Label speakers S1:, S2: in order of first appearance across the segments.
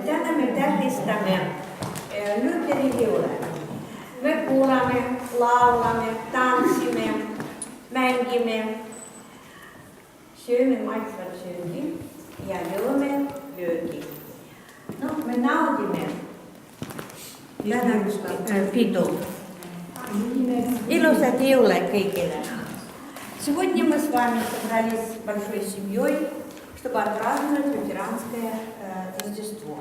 S1: Tänään me tähdistämme Lutherin juhlan. Me kuulemme, laulamme, tanssimme, mängimme, syömme maitsevat syönkin ja juomme lyökin. No, me nautimme tänään pitoa. Iloisat juhlat kaikille. Сегодня мы с вами собрались с большой семьей, чтобы отпраздновать лютеранское Рождество.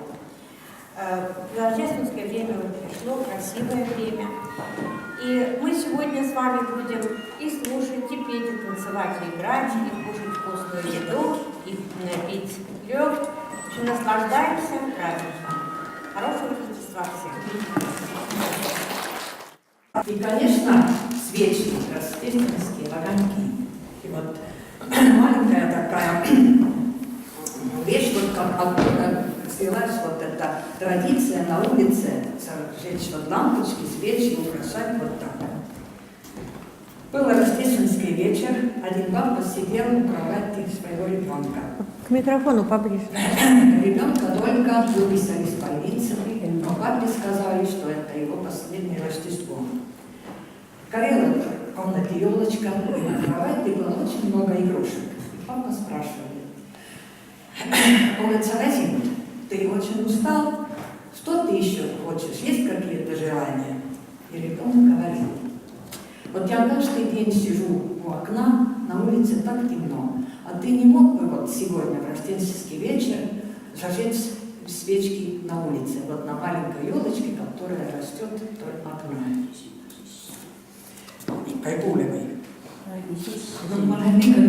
S1: Рождественское время пришло, красивое время. И мы сегодня с вами будем и слушать, и петь, и танцевать, и играть, и кушать вкусную еду, и пить лёд. В общем, наслаждаемся праздником. Хорошего Рождества всем!
S2: И, конечно, свечи, рождественские огоньки. И вот маленькая такая вещь, вот откуда взялась вот эта традиция на улице зажечь вот лампочки, свечи, украшать вот так. Был рождественский вечер, один папа сидел у кровати своего ребенка.
S1: К микрофону поближе.
S2: Ребенка только выписали из больницы, но папе сказали, что это его последнее Рождество. Горела в комнате елочка, и на кровати было очень много игрушек. И папа спрашивает: «Улица Розин, ты очень устал? Что ты еще хочешь? Есть какие-то желания?» И ребенок говорит: «Вот я каждый день сижу у окна, на улице так темно, а ты не мог бы вот сегодня, в рождественский вечер, зажечь свечки на улице, вот на маленькой елочке, которая растет вдоль окна?» Ei kuule või? Ma lähen ikka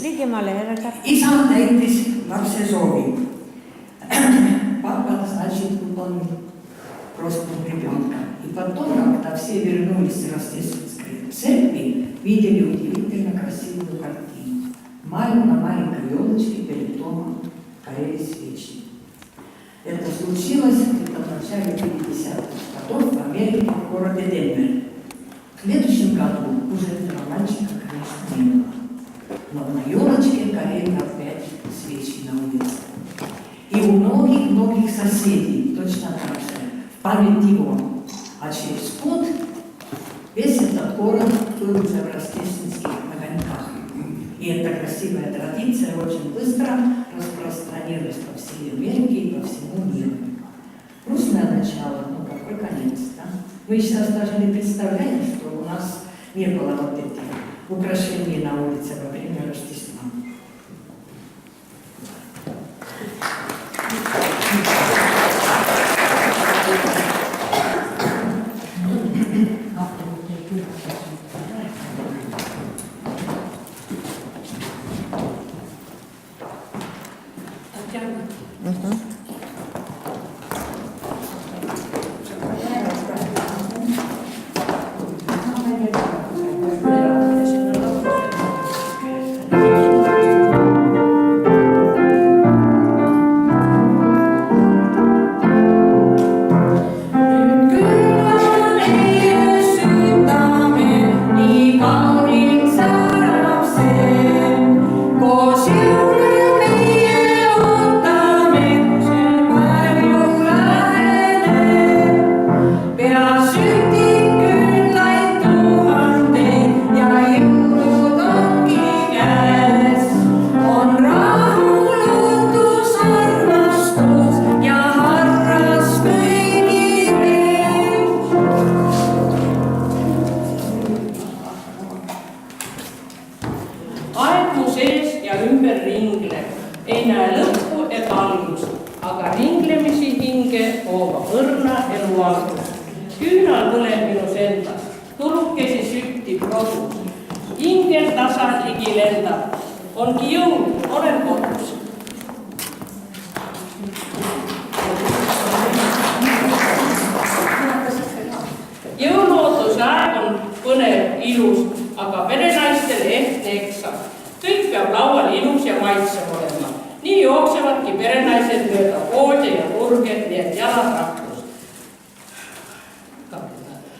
S1: Ligemale ära.
S2: Isa täitis lapse soovi. Папа, значит, выполнил просьбу ребенка. И потом, когда все вернулись в рождественской церкви, видели удивительно красивую картину. На маленькой елочке перед домом горели свечи. Это случилось где-то начале 50-х годов в Америке, в городе Денвер. В следующем году уже этого мальчика, конечно, не было. Но на елочке горели опять свечи на улице. И у многих соседей точно так же, в память его. А через год весь этот город был уже в рождественских огоньках. И эта красивая традиция очень быстро распространилась по всей Америке и по всему миру. Грустное начало, но какой конец, да? Мы сейчас даже не представляем, что у нас не было вот этих украшений на улице во время Рождества.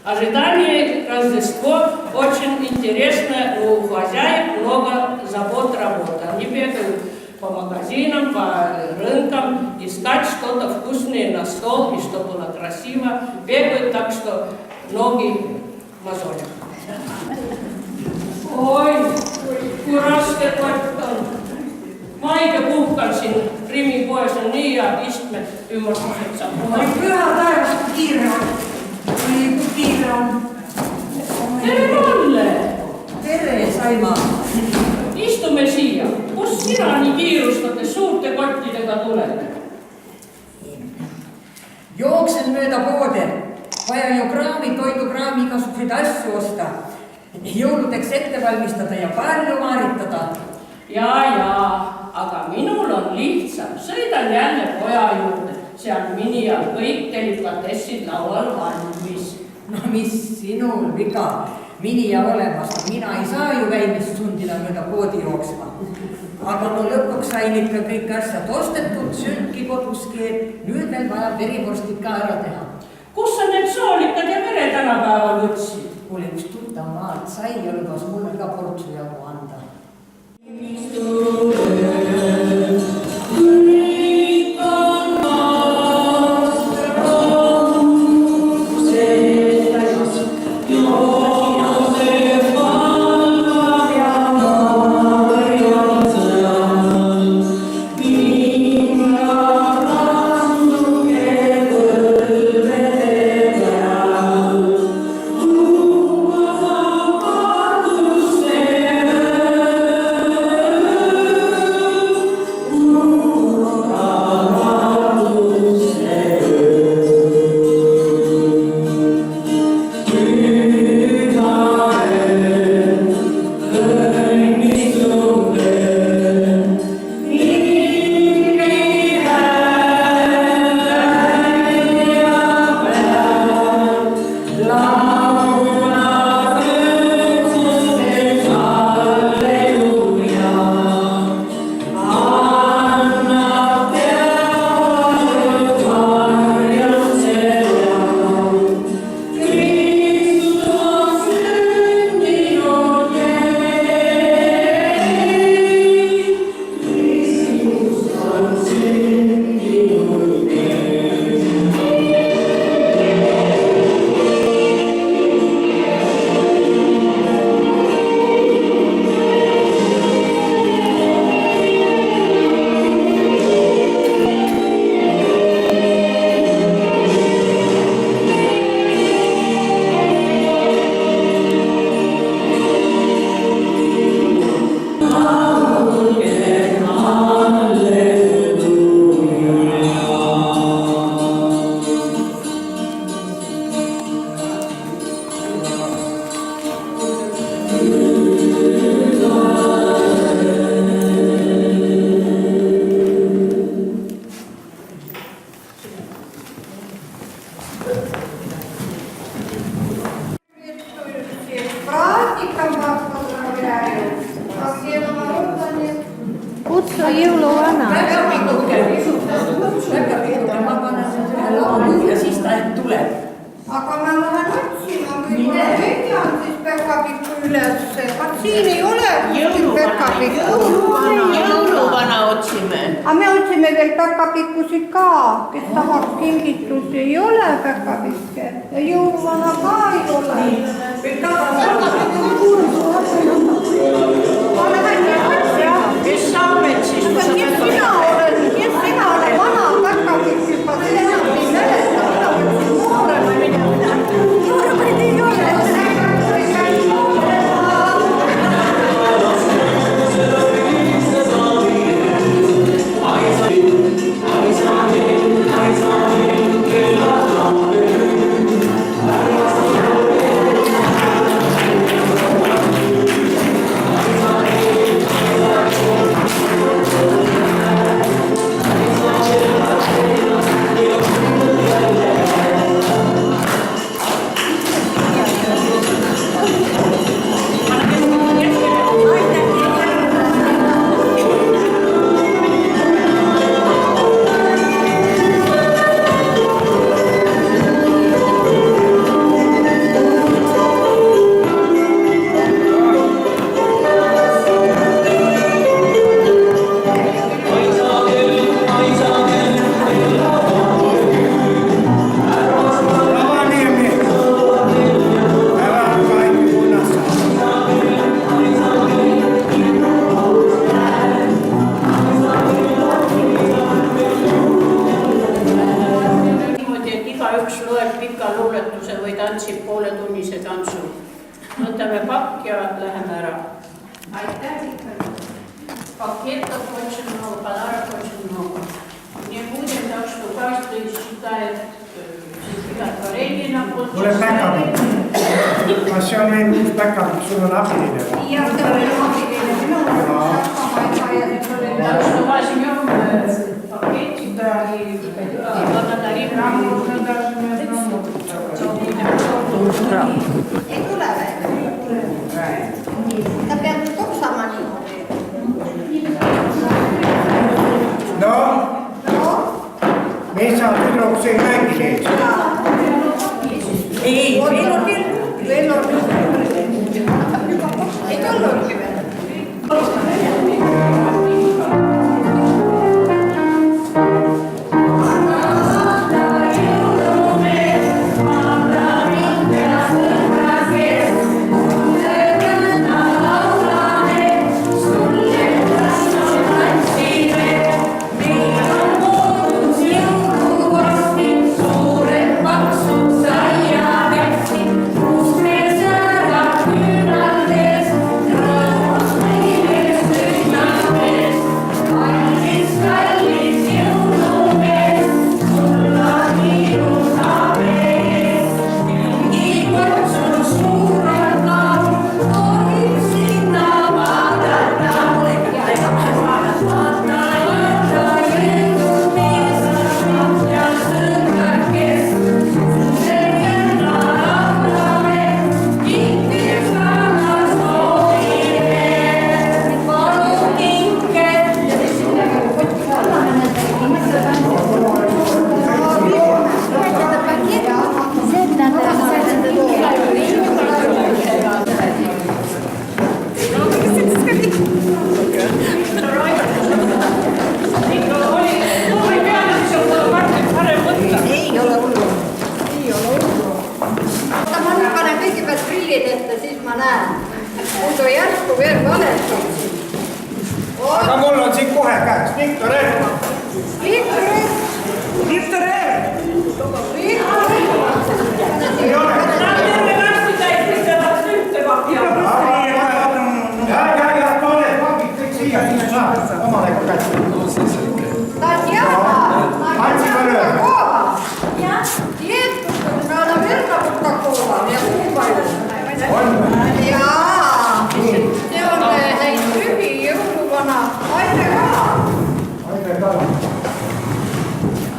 S3: Ожидание Рождества очень интересно, у хозяек много забот, работы. Они бегают по магазинам, по рынкам, искать что-то вкусное на стол, и чтобы было красиво. Бегают так, что ноги мозолят. Oi, kun rasket laitetaan Maike Puhkansin Rimin pois on niin ja istme ymmärrykset samaan.
S2: Oi, pyhä taivas, kun kiire on. Oi, kun kiire on.
S3: Tere Kalle!
S2: Tere, Saimaa.
S3: Istume siia. Kus sinä niin kiirustat, suurte kottidega tulete?
S2: Jooksen mööda poode. Vaja ju kraami, toidukraami, igasuguseid asju osta. Jõuludeks ette valmistada ja palju maaritada.
S3: Jaa, aga minul on lihtsam. Sõidan jälle poja juurde. Seal mini ja kõik delikatessid laual valmis.
S2: No mis sinul viga? Mini ja olemas. Mina ei saa ju väimist sundida mööda poodi jooksma. Aga no lõpuks sain ikka kõik asjad ostetud, sülki koduski. Nüüd veel vaja verivorstik ka ära teha.
S3: Kus sa need soolikad ja vere tänapäeval võtsid?
S2: Kuule, üks tuttav maalt sai ja lubas mulle ka portsu jagu anda.
S4: jõuluvana.
S2: Väga piduke, ma panen selle ühe laulu ja siis ta tuleb.
S5: Aga ma lähen otsima, võib-olla leian siis päkapikku ülesse. Vaat siin ei ole päkapikku.
S6: Jõuluvana otsime.
S5: Aga me otsime veel päkapikkusid ka, kes tahaks kingitusi. Ei ole päkapikke ja jõuluvana ka ei ole. Ma lähen ja otsima.
S6: Kes saabed siis?
S5: Kes sina oled vana päkapikk juba, see enam ei mäleta. Nooremaid ei ole.
S3: Võtame pakk ja läheme ära. Aitäh! Пакетов очень много, подарок очень много. Не будем, так что каждый считает стихотворение на полчаса.
S7: Mulle päkapikk. Kas see on meil uus päkapikk, sul on abiline?
S5: Ja see oli abiline, minul on hakkama ei saa ja nüüd oli
S3: Так что возьмем пакетик и благодарим.
S5: ei tule veel. Ta peab toksama niimoodi.
S7: No, me ei saa tüdruk see mängi teed.
S2: Ei, meil on veel.
S5: Veel on veel. Ei tulnudki veel.
S7: Aga mul on siin kohe käes, Viktor Eer. Viktor Eer! Ei ole. Ja, pane pakid kõik siia, siis saab omale ka kätte.
S5: Tatjana!
S7: Andsime lööme.
S5: Tietysti, me ollaan virtaputtakolla ja kumpailu. Jaa, se on näin hyvin jouluvana. Aitäh!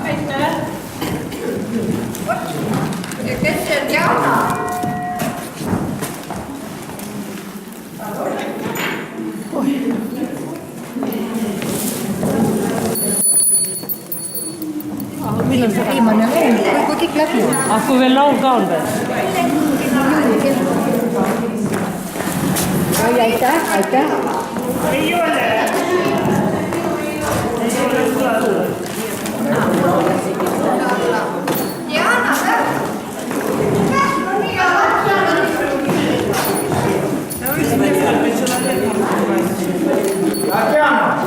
S3: Aitäh! Ah, kui veel laul ka on veel?
S5: Aitäh, aitäh.
S3: Ei ole.
S5: Diana,
S7: Tatjana!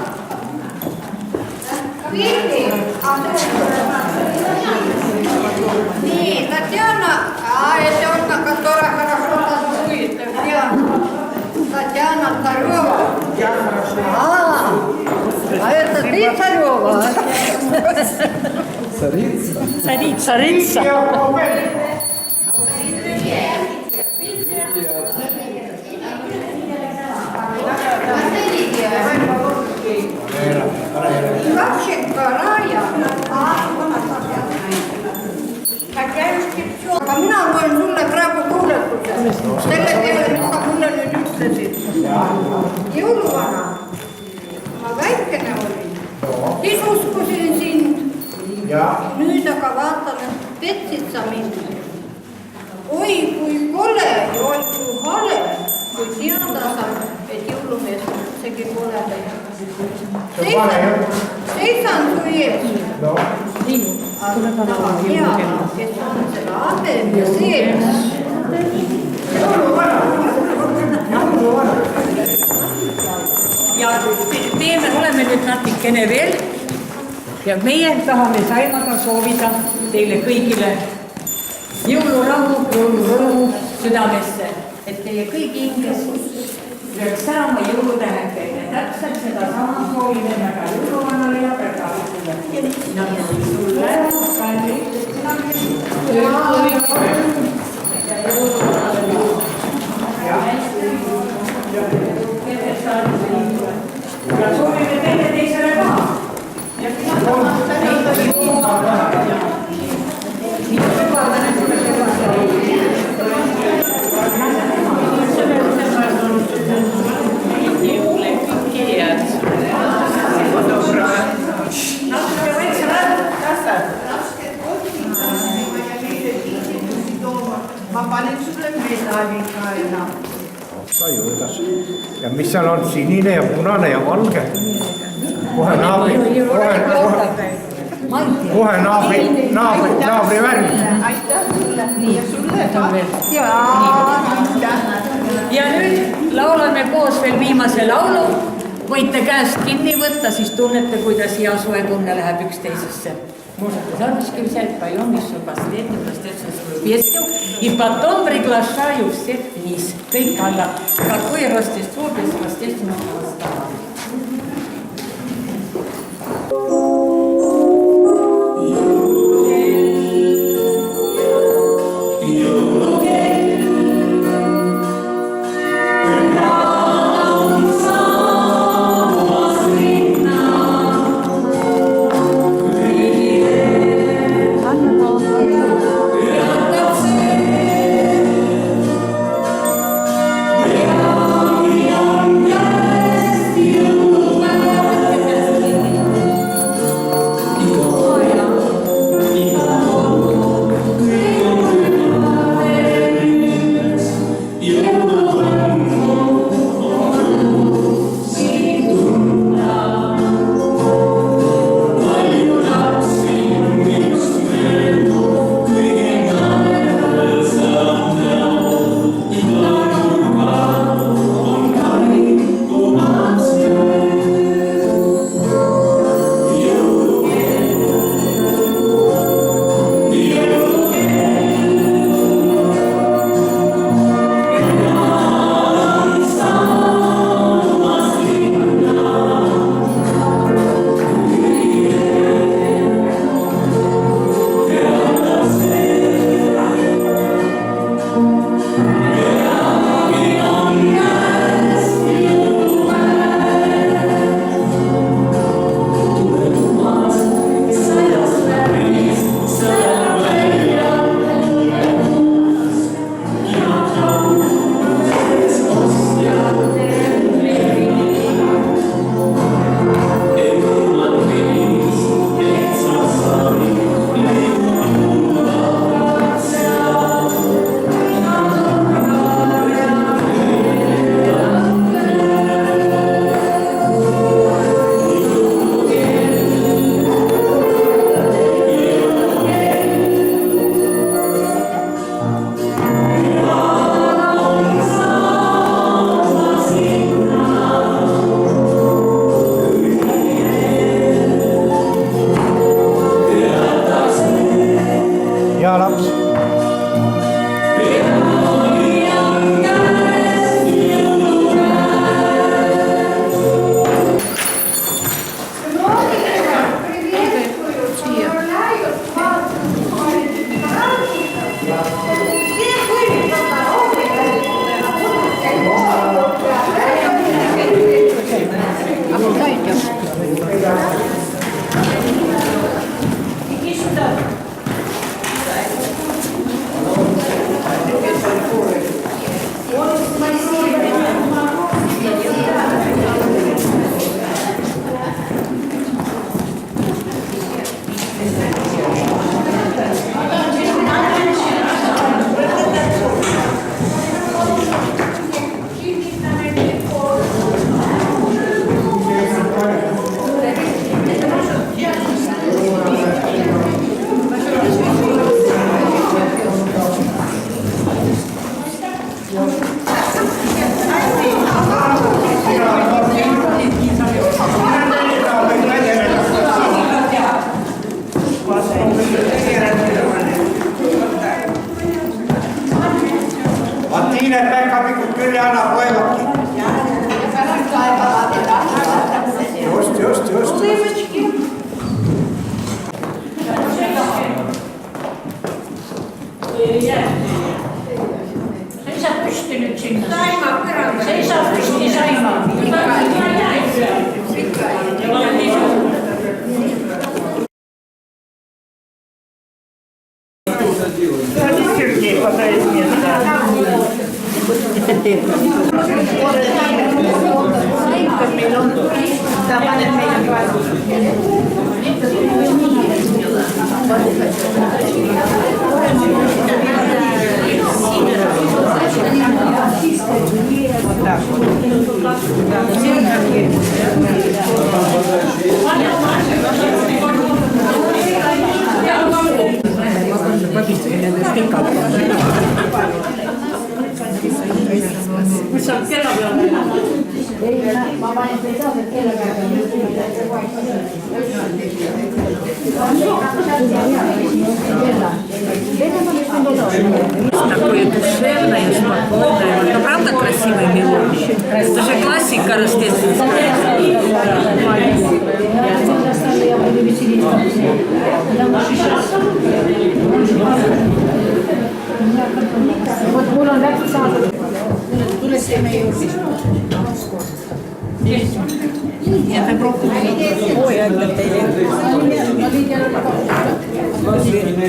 S5: Niin, Tatjana. Это он, которая хорошо танцует. Татьяна Царева. А это ты Царева?
S3: Царица.
S5: Вообще Рая. Aga mina loen sulle praegu kuuletuse. Selle keele, mis sa mulle nüüd ütlesid. Jõuluvana, ma väikene olin. Siis uskusin sind. Nüüd aga vaatan, et petsid sa mind. Oi, kui kole ja oi, kui hale, kui teada saab, et jõulumees üldsegi pole seisan su ees. Aga hea, kes on selle abem ja sees.
S2: Ja teeme, oleme nüüd natikene veel ja meie tahame Saimaga soovida teile kõigile jõulurahu, jõulurõõmu südamesse, et teie kõigi hinges lööks särama jõulutähekene. Täpselt seda sama soovime väga jõuluvanale ja Pärkavitsule. Sulle ja soovime teile teisele ka.
S6: Ma panin sulle medalin ka enam.
S7: Ja mis seal on sinine ja punane ja valge? Kohe naabri värv.
S6: Aitäh sulle. Ja sulle ka.
S2: Ja nüüd laulame koos veel viimase laulu. Võite käest kinni võtta, siis tunnete, kuidas hea soe tunne läheb üksteisesse. Можете замешки взять, поем еще последнюю рождественскую песню. И потом приглашаю всех вниз. Kõik alla. Какое Рождество без рождественского стола?
S4: Yeah.
S7: niin, että päiväpikut kyllä aina voivatkin. Just.
S3: Seisä pysti nyt sinne.
S1: Saima, perään.
S3: Seisä pysti, Saima.
S7: Сергей хватает места.
S4: Такое душевное, спокойное. Ну, правда, красивая мелодия. Это же классика рождественская.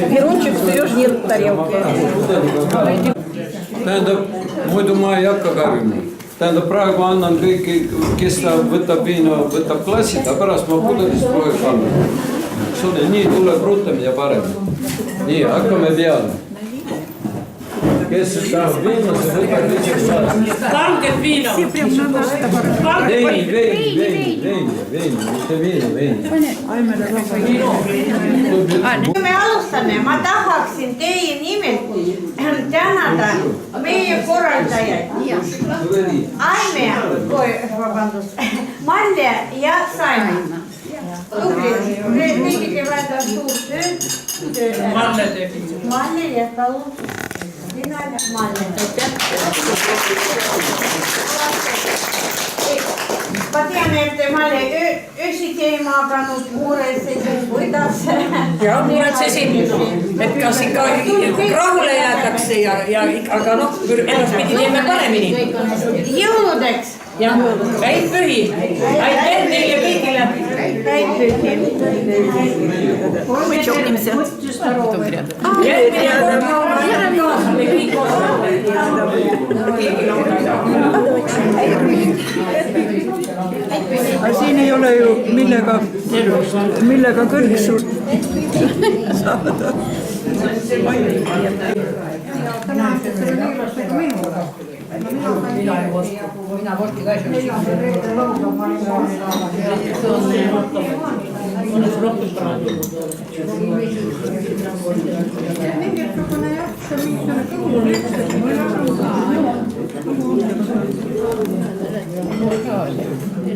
S6: Герончик встаешь, нет тарелки.
S8: Tähendab, muidu ma ei hakka karjuma. Tähendab, praegu annan kõiki, kes võtab viina, võtab klassid, aga pärast ma pudelist kohe kannan. Nii tuleb rutem ja parem. Nii, hakkame peale. Kes tahab viina, see võtab lihtsalt klassi.
S3: Kanget viina.
S8: Veini, mitte viina.
S1: Me alustame, ma tahaksin teie nimelt tänada meie korraldajaid. Malle ja Saima. Tegite väga suurt tööd.
S3: Malle tegi.
S1: Malle ja Talu. Sina ja Malle. Ma tean, et Malle öösiti ei maganud muretsesin, kuidas.
S4: Ja muretsesin, et kas ikka rahule jäädakse aga noh, edaspidi teeme paremini.
S1: Jõuludeks.
S4: Ja häid pühi. Aitäh teile kõigile.
S6: Мы чокнемся.
S4: Järgmine kord ma olen kaasa, me kõik
S6: Aga siin ei ole ju millega kõrgsu saada.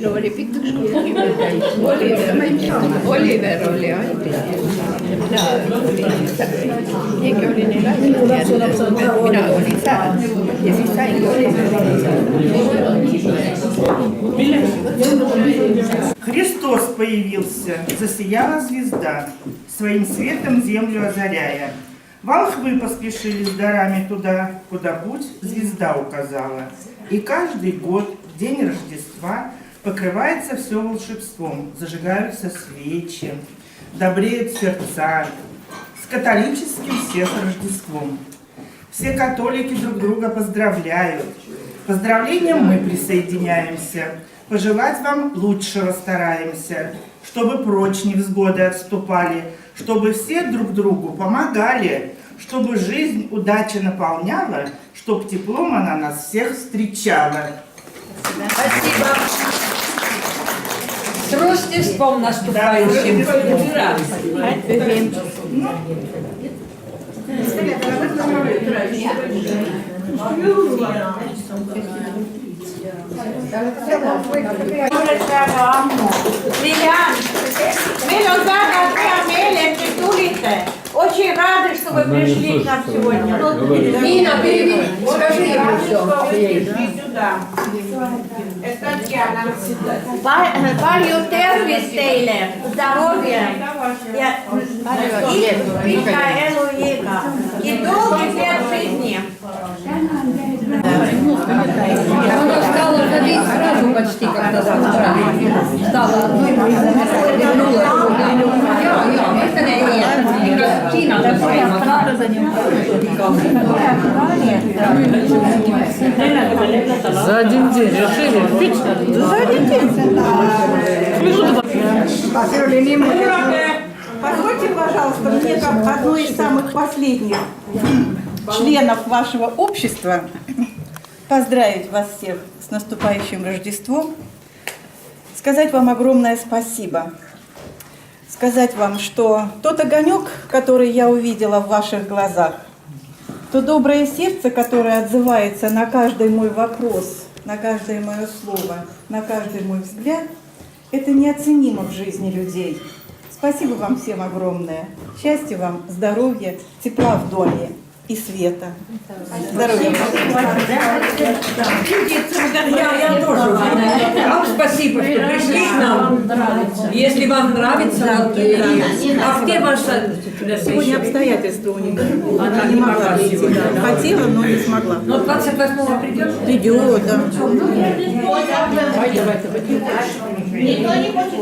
S5: Oli pikkuks Oliver oli ainult. Eikä oli niin minä olin täällä. Ja siis sain
S9: Христос появился, засияла звезда, своим светом землю озаряя. Волхвы поспешили с дарами туда, куда путь звезда указала. И каждый год, в день Рождества, покрывается все волшебством, зажигаются свечи, добреют сердца, с католическим всех Рождеством. Все католики друг друга поздравляют. Поздравлениям мы присоединяемся. Пожелать вам лучшего стараемся, чтобы прочь невзгоды отступали, чтобы все друг другу помогали, чтобы жизнь удача наполняла, чтобы теплом она нас всех встречала.
S4: Спасибо. С Рождеством наступающим. Ура!
S1: Lilian, meil on väga hea meel, et te tulite.
S5: Очень рады, что вы пришли к нам сегодня.
S1: Нина, переведи, скажи ему все.
S5: Это Татьяна. Palju tervist teile, здоровья и pitkää eluikaa. И долгих лет жизни.
S4: Она стала ходить сразу почти, когда стала.
S3: За один день решили пить.
S6: За один день. Позвольте, пожалуйста, мне как одной из самых последних членов вашего общества поздравить вас всех с наступающим Рождеством, сказать вам огромное спасибо, сказать вам, что тот огонек, который я увидела в ваших глазах, то доброе сердце, которое отзывается на каждый мой вопрос, на каждое мое слово, на каждый мой взгляд, это неоценимо в жизни людей. Спасибо вам всем огромное. Счастья вам, здоровья, тепла в доме и света. Здоровья.
S4: Я тоже. Вам спасибо, что пришли к нам. Если вам нравится, а где ваша...
S6: Сегодня обстоятельства у нее. Она не могла прийти. Хотела, но не смогла.
S4: Но 28-го придет?
S6: Придет, да.
S5: Никто не хочет.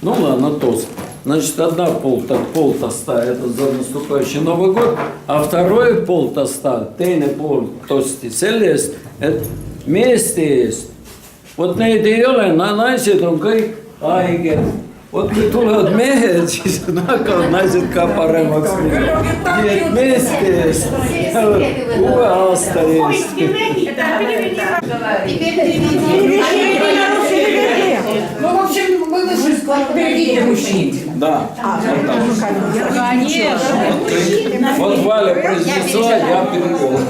S8: Ну ладно, тост. Значит, одна пол тоста это за наступающий Новый год, а второй пол тоста, тейне пол тости, селест, это вместе есть. Вот neid ei ole, naised on kõik haiged. Vot kui tulevad mehed, siis hakkavad naised ka paremaks minema. Nii et meeste eest, uue aasta eest.
S4: Ну, в общем, вы переведите мужчин.
S8: Да. Вот Валя произнесла, я перевел.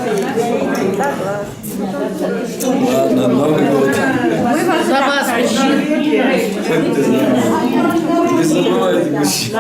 S8: Ладно, Новый год.
S3: За вас мужчин.
S8: Не забывайте мужчин.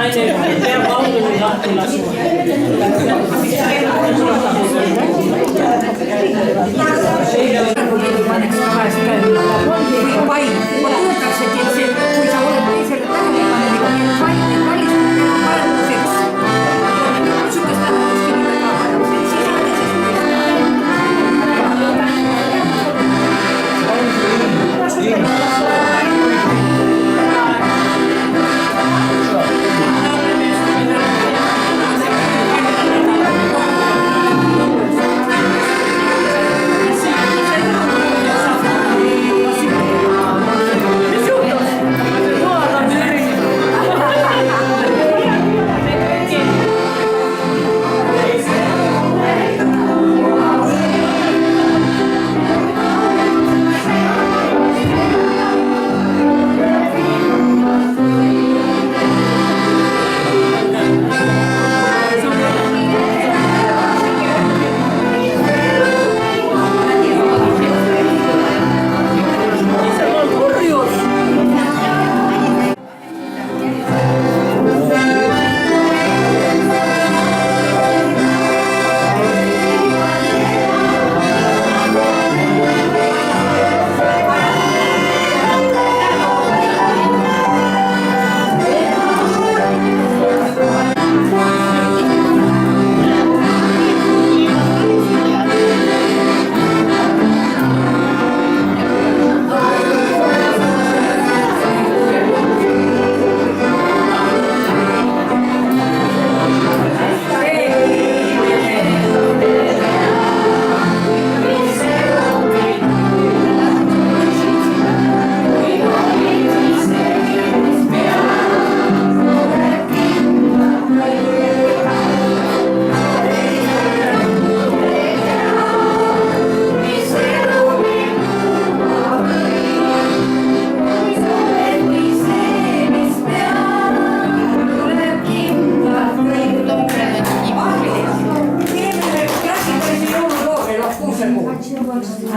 S9: Ой,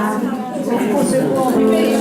S9: у меня